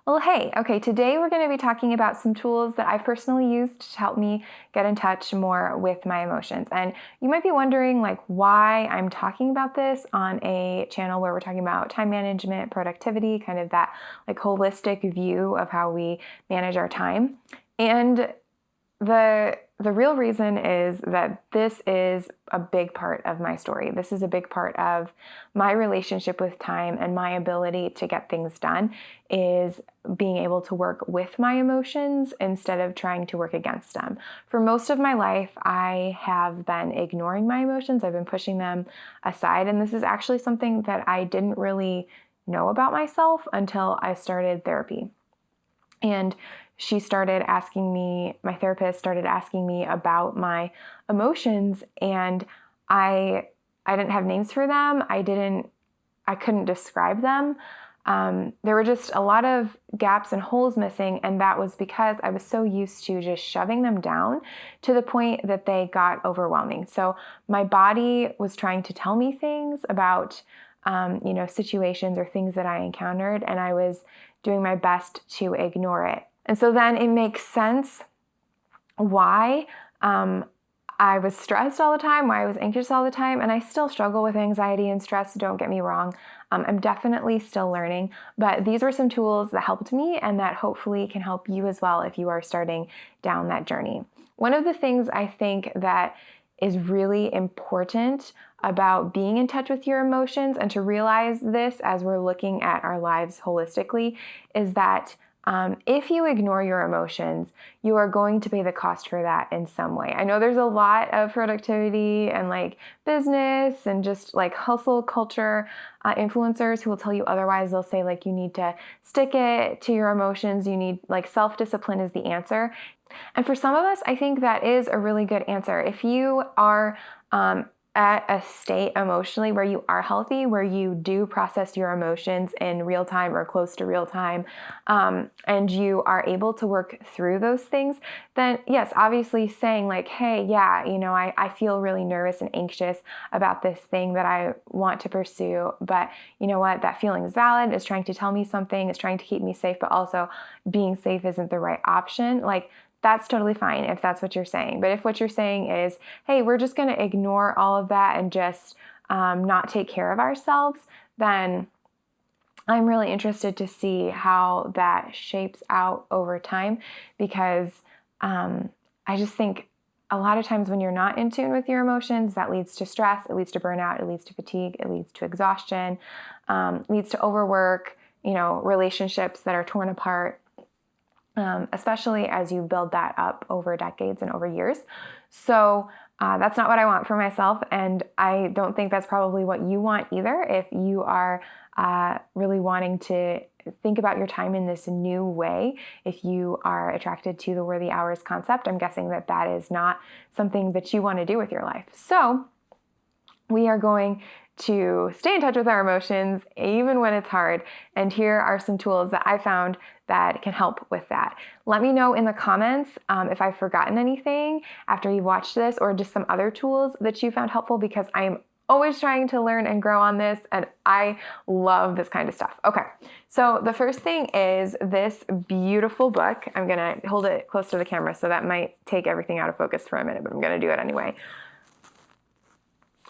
Well, hey, okay, today we're going to be talking about some tools that I've personally used to help me get in touch more with my emotions. And you might be wondering why I'm talking about this on a channel where we're talking about time management, productivity, kind of that holistic view of how we manage our time. And the real reason is that this is a big part of my story. This is a big part of my relationship with time, and my ability to get things done is being able to work with my emotions instead of trying to work against them. For most of my life, I have been ignoring my emotions. I've been pushing them aside, and this is actually something that I didn't really know about myself until I started therapy. And my therapist started asking me about my emotions, and I didn't have names for them. I couldn't describe them. There were just a lot of gaps and holes missing, and that was because I was so used to just shoving them down to the point that they got overwhelming. So my body was trying to tell me things about situations or things that I encountered, and I was doing my best to ignore it. And so then it makes sense why I was stressed all the time, why I was anxious all the time, and I still struggle with anxiety and stress, don't get me wrong. I'm definitely still learning, but these were some tools that helped me and that hopefully can help you as well if you are starting down that journey. One of the things I think that is really important about being in touch with your emotions, and to realize this as we're looking at our lives holistically, is that if you ignore your emotions, you are going to pay the cost for that in some way. I know there's a lot of productivity and business and just hustle culture influencers who will tell you otherwise. They'll say you need to stick it to your emotions. You need self-discipline is the answer. And for some of us, I think that is a really good answer. If you are at a state emotionally where you are healthy, where you do process your emotions in real time or close to real time, and you are able to work through those things, then yes, obviously saying hey, yeah, I feel really nervous and anxious about this thing that I want to pursue, but you know what, that feeling is valid, it's trying to tell me something, it's trying to keep me safe, but also being safe isn't the right option. That's totally fine if that's what you're saying. But if what you're saying is, hey, we're just going to ignore all of that and just not take care of ourselves, then I'm really interested to see how that shapes out over time, because I just think a lot of times when you're not in tune with your emotions, that leads to stress, it leads to burnout, it leads to fatigue, it leads to exhaustion, leads to overwork, relationships that are torn apart. Especially as you build that up over decades and over years. So that's not what I want for myself, and I don't think that's probably what you want either. If you are really wanting to think about your time in this new way, if you are attracted to the worthy hours concept, I'm guessing that that is not something that you want to do with your life. So we are going to stay in touch with our emotions even when it's hard. And here are some tools that I found that can help with that. Let me know in the comments if I've forgotten anything after you've watched this, or just some other tools that you found helpful, because I am always trying to learn and grow on this, and I love this kind of stuff. Okay, so the first thing is this beautiful book. I'm gonna hold it close to the camera, so that might take everything out of focus for a minute, but I'm gonna do it anyway.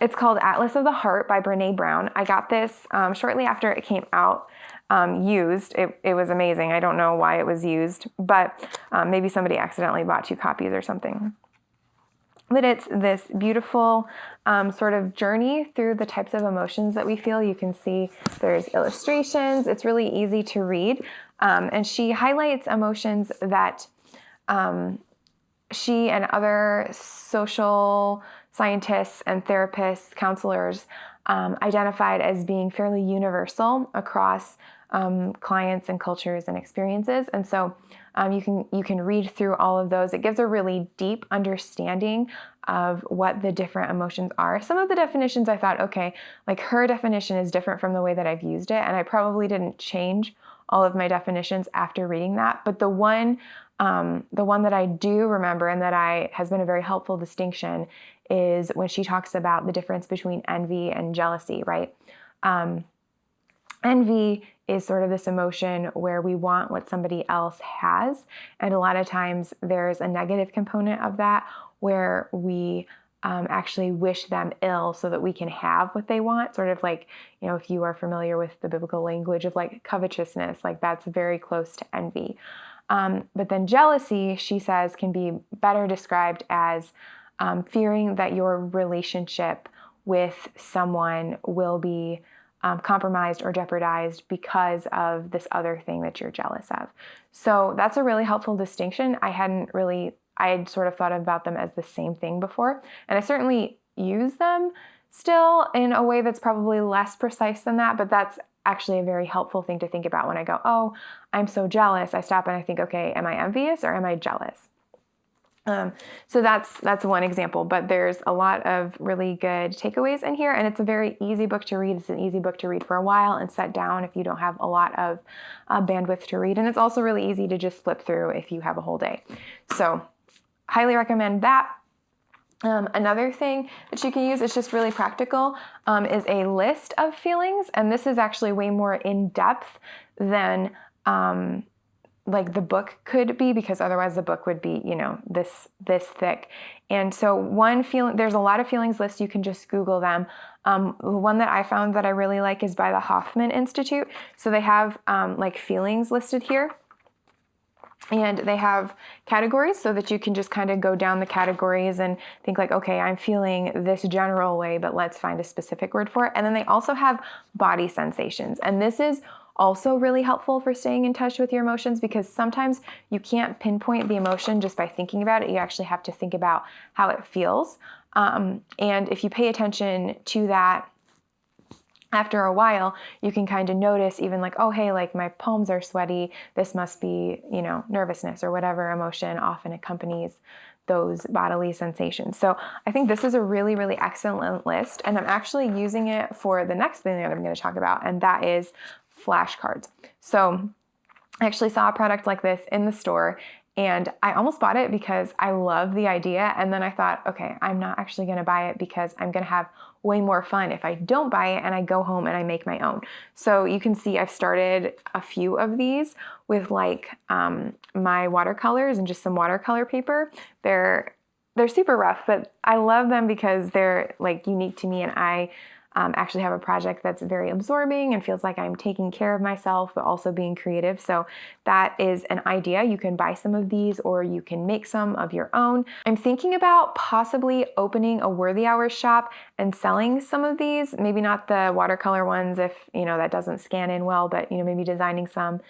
It's called Atlas of the Heart by Brené Brown. I got this shortly after it came out, used. It was amazing. I don't know why it was used, but maybe somebody accidentally bought 2 copies or something. But it's this beautiful sort of journey through the types of emotions that we feel. You can see there's illustrations. It's really easy to read. And she highlights emotions that she and other social scientists and therapists, counselors, identified as being fairly universal across clients and cultures and experiences. And so you can read through all of those. It gives a really deep understanding of what the different emotions are. Some of the definitions I thought, okay, her definition is different from the way that I've used it, and I probably didn't change all of my definitions after reading that. But the one that I do remember, and that has been a very helpful distinction, is when she talks about the difference between envy and jealousy, right? Envy is sort of this emotion where we want what somebody else has. And a lot of times there's a negative component of that where we actually wish them ill so that we can have what they want. Sort of like, if you are familiar with the biblical language of like covetousness, like that's very close to envy. But then jealousy, she says, can be better described as fearing that your relationship with someone will be compromised or jeopardized because of this other thing that you're jealous of. So that's a really helpful distinction. I had sort of thought about them as the same thing before, and I certainly use them still in a way that's probably less precise than that, but that's actually a very helpful thing to think about when I go, oh, I'm so jealous. I stop and I think, okay, am I envious or am I jealous? So that's one example, but there's a lot of really good takeaways in here, and it's a very easy book to read. It's an easy book to read for a while and set down if you don't have a lot of bandwidth to read, and it's also really easy to just flip through if you have a whole day. So highly recommend that. Another thing that you can use, it's just really practical, is a list of feelings, and this is actually way more in depth than like the book could be, because otherwise the book would be, this thick. And so one feeling, there's a lot of feelings lists. You can just Google them. One that I found that I really like is by the Hoffman Institute. So they have like feelings listed here. And they have categories so that you can just kind of go down the categories and think like, okay, I'm feeling this general way, but let's find a specific word for it. And then they also have body sensations. And this is also really helpful for staying in touch with your emotions, because sometimes you can't pinpoint the emotion just by thinking about it. You actually have to think about how it feels. And if you pay attention to that, after a while, you can kind of notice even like, oh, hey, like my palms are sweaty. This must be, nervousness or whatever emotion often accompanies those bodily sensations. So I think this is a really, really excellent list. And I'm actually using it for the next thing that I'm going to talk about, and that is flashcards. So I actually saw a product like this in the store, and I almost bought it because I love the idea. And then I thought, okay, I'm not actually going to buy it because I'm going to have way more fun if I don't buy it and I go home and I make my own. So you can see I've started a few of these with like my watercolors and just some watercolor paper. They're super rough, but I love them because they're like unique to me, and I actually have a project that's very absorbing and feels like I'm taking care of myself, but also being creative. So that is an idea. You can buy some of these or you can make some of your own. I'm thinking about possibly opening a Worthy Hours shop and selling some of these, maybe not the watercolor ones if, that doesn't scan in well, but, maybe designing some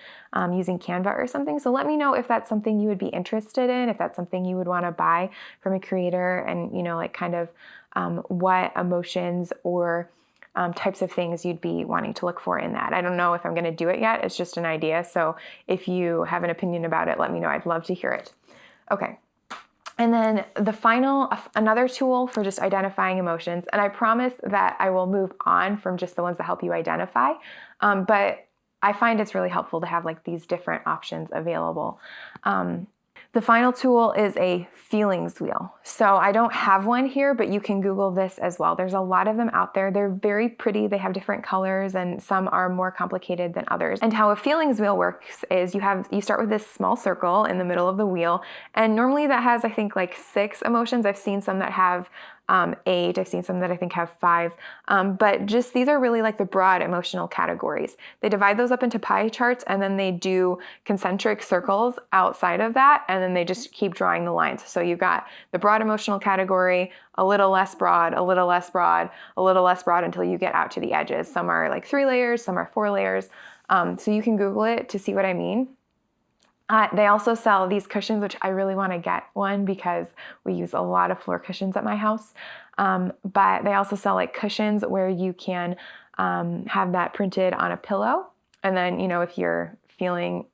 using Canva or something. So let me know if that's something you would be interested in, if that's something you would want to buy from a creator, and, like kind of what emotions or types of things you'd be wanting to look for in that. I don't know if I'm going to do it yet. It's just an idea. So if you have an opinion about it, let me know. I'd love to hear it. Okay. And then another tool for just identifying emotions. And I promise that I will move on from just the ones that help you identify. But I find it's really helpful to have like these different options available. The final tool is a feelings wheel. So I don't have one here, but you can Google this as well. There's a lot of them out there. They're very pretty. They have different colors, and some are more complicated than others. And how a feelings wheel works is you start with this small circle in the middle of the wheel. And normally that has, I think, like 6 emotions. I've seen some that have 8. I've seen some that I think have 5. But just these are really like the broad emotional categories. They divide those up into pie charts, and then they do concentric circles outside of that, and then they just keep drawing the lines. So you've got the broad emotional category, a little less broad, a little less broad, a little less broad, until you get out to the edges. Some are like 3 layers, some are 4 layers. So you can Google it to see what I mean. They also sell these cushions, which I really want to get one because we use a lot of floor cushions at my house. But they also sell like cushions where you can have that printed on a pillow. And then, if you're feeling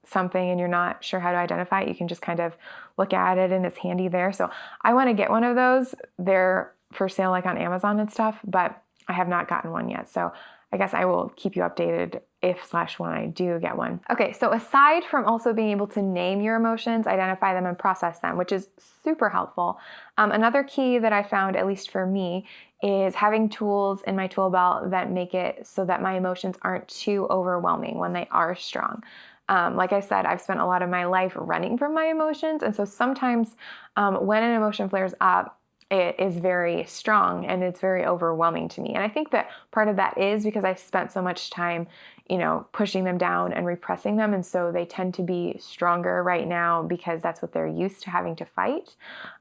something and you're not sure how to identify it, you can just kind of look at it and it's handy there. So I want to get one of those. They're for sale like on Amazon and stuff, but I have not gotten one yet. So I guess I will keep you updated if/when I do get one. Okay, so aside from also being able to name your emotions, identify them, and process them, which is super helpful, another key that I found, at least for me, is having tools in my tool belt that make it so that my emotions aren't too overwhelming when they are strong. Like I said, I've spent a lot of my life running from my emotions, and so sometimes when an emotion flares up, it is very strong and it's very overwhelming to me. And I think that part of that is because I've spent so much time, pushing them down and repressing them. And so they tend to be stronger right now because that's what they're used to having to fight.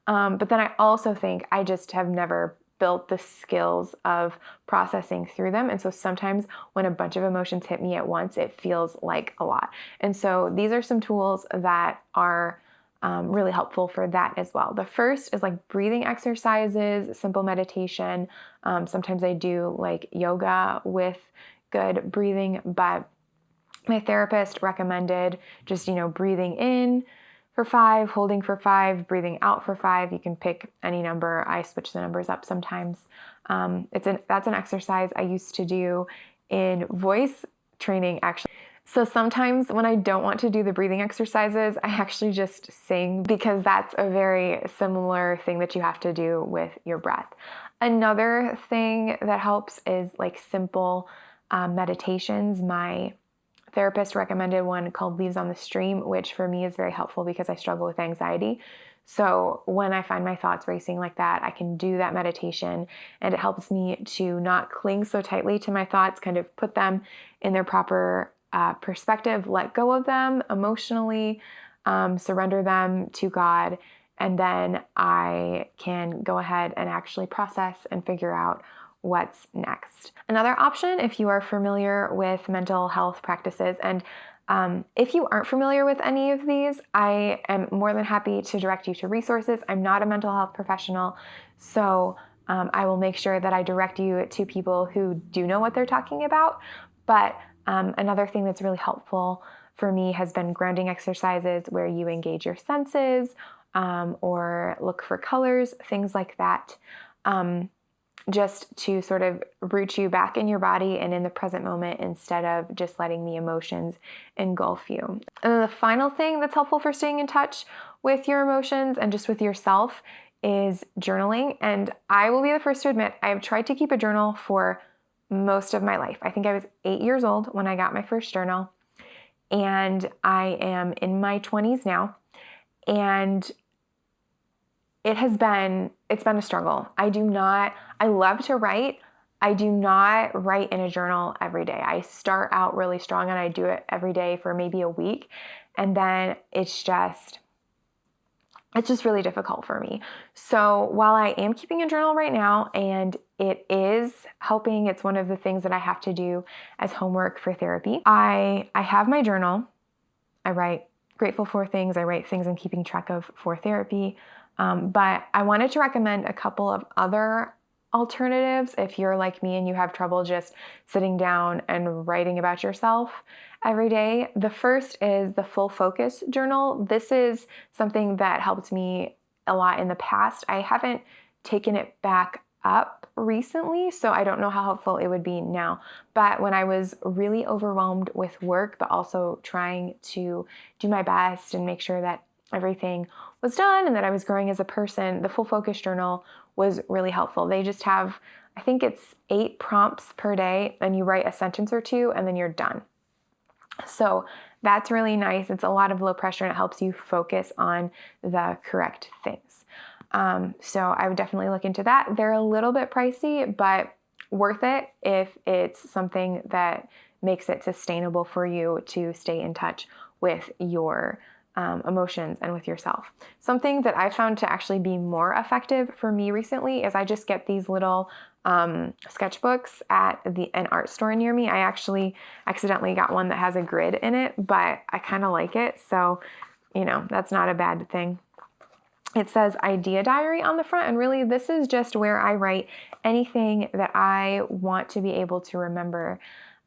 But then I also think I just have never built the skills of processing through them. And so sometimes when a bunch of emotions hit me at once, it feels like a lot. And so these are some tools that are really helpful for that as well. The first is like breathing exercises, simple meditation. Sometimes I do like yoga with good breathing, but my therapist recommended just, breathing in for 5, holding for 5, breathing out for 5. You can pick any number. I switch the numbers up sometimes. That's an exercise I used to do in voice training, actually. So sometimes when I don't want to do the breathing exercises, I actually just sing because that's a very similar thing that you have to do with your breath. Another thing that helps is like simple meditations. My therapist recommended one called Leaves on the Stream, which for me is very helpful because I struggle with anxiety. So when I find my thoughts racing like that, I can do that meditation, and it helps me to not cling so tightly to my thoughts, kind of put them in their proper perspective, let go of them emotionally, surrender them to God, and then I can go ahead and actually process and figure out what's next. Another option, if you are familiar with mental health practices, and if you aren't familiar with any of these, I am more than happy to direct you to resources. I'm not a mental health professional, so I will make sure that I direct you to people who do know what they're talking about. But another thing that's really helpful for me has been grounding exercises where you engage your senses or look for colors, things like that, just to sort of root you back in your body and in the present moment instead of just letting the emotions engulf you. And then the final thing that's helpful for staying in touch with your emotions and just with yourself is journaling. And I will be the first to admit, I have tried to keep a journal for most of my life. I think I was 8 years old when I got my first journal, and I am in my 20s now, and it's been a struggle. I love to write. I do not write in a journal every day. I start out really strong and I do it every day for maybe a week, and then it's just really difficult for me. So while I am keeping a journal right now and it is helping, it's one of the things that I have to do as homework for therapy. I have my journal. I write grateful for things. I write things I'm keeping track of for therapy. But I wanted to recommend a couple of other alternatives if you're like me and you have trouble just sitting down and writing about yourself every day. The first is the Full Focus Journal. This is something that helped me a lot in the past. I haven't taken it back up recently, so I don't know how helpful it would be now. But when I was really overwhelmed with work, but also trying to do my best and make sure that everything was done and that I was growing as a person, the Full Focus Journal was really helpful. They just have, I think it's 8 prompts per day, and you write a sentence or two and then you're done. So that's really nice. It's a lot of low pressure and it helps you focus on the correct things. So I would definitely look into that. They're a little bit pricey, but worth it if it's something that makes it sustainable for you to stay in touch with your emotions and with yourself. Something that I found to actually be more effective for me recently is I just get these little sketchbooks at an art store near me. I actually accidentally got one that has a grid in it, but I kind of like it. So, that's not a bad thing. It says Idea Diary on the front, and really this is just where I write anything that I want to be able to remember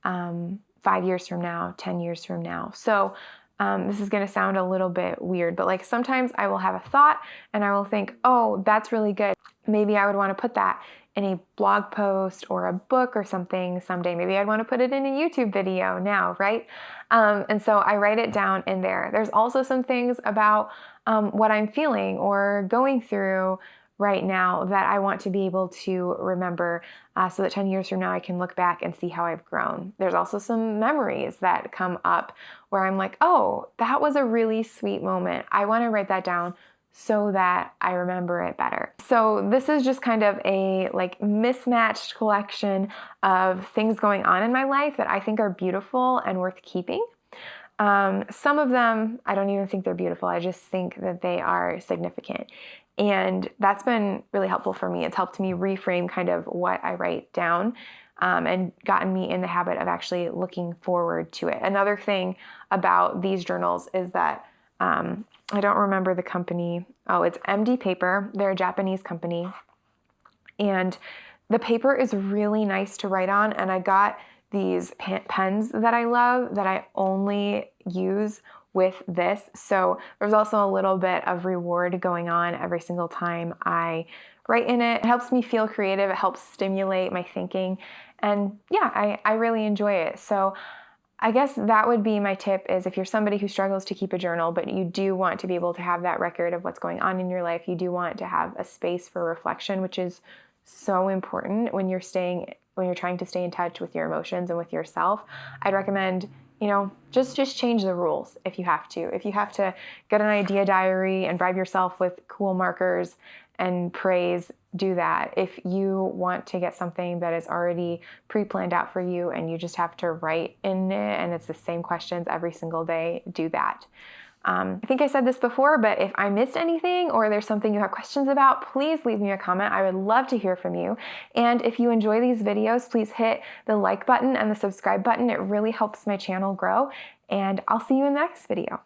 5 years from now, 10 years from now. So this is going to sound a little bit weird, but like sometimes I will have a thought and I will think, oh, that's really good. Maybe I would want to put that in a blog post or a book or something someday. Maybe I'd want to put it in a YouTube video now, right? And so I write it down in there. There's also some things about what I'm feeling or going through right now that I want to be able to remember so that 10 years from now I can look back and see how I've grown. There's also some memories that come up where I'm like, oh, that was a really sweet moment. I want to write that down so that I remember it better. So this is just kind of a like mismatched collection of things going on in my life that I think are beautiful and worth keeping. Some of them, I don't even think they're beautiful. I just think that they are significant. And that's been really helpful for me. It's helped me reframe kind of what I write down and gotten me in the habit of actually looking forward to it. Another thing about these journals is that I don't remember the company. Oh, it's MD Paper. They're a Japanese company. And the paper is really nice to write on. And I got these pens that I love that I only use with this. So there's also a little bit of reward going on every single time I write in it. It helps me feel creative. It helps stimulate my thinking. And yeah, I really enjoy it. So I guess that would be my tip is if you're somebody who struggles to keep a journal, but you do want to be able to have that record of what's going on in your life, you do want to have a space for reflection, which is so important when you're trying to stay in touch with your emotions and with yourself. I'd recommend, just change the rules if you have to. If you have to get an idea diary and bribe yourself with cool markers and praise, do that. If you want to get something that is already pre-planned out for you and you just have to write in it and it's the same questions every single day, do that. I think I said this before, but if I missed anything or there's something you have questions about, please leave me a comment. I would love to hear from you. And if you enjoy these videos, please hit the like button and the subscribe button. It really helps my channel grow. And I'll see you in the next video.